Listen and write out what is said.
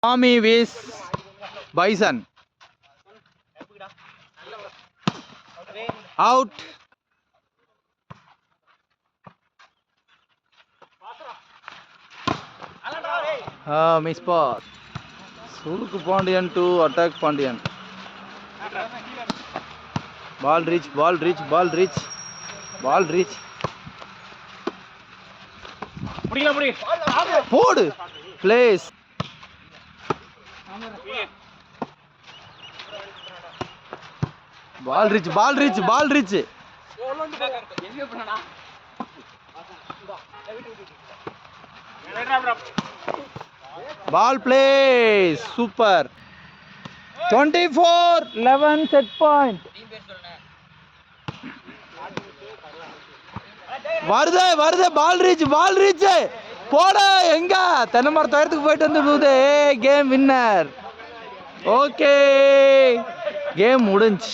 Tommy vs Bison. Out. Miss pass. Suluk Pondian to attack Pondian. Ball reach. Hold. Place. Ball reach. Ball plays. Super. 24-11 set point. வருது பால் reach போட எங்க தென்னை மரத்து போயிட்டு வந்து போகுது. Game winner. ஓகே கேம் முடிஞ்சு.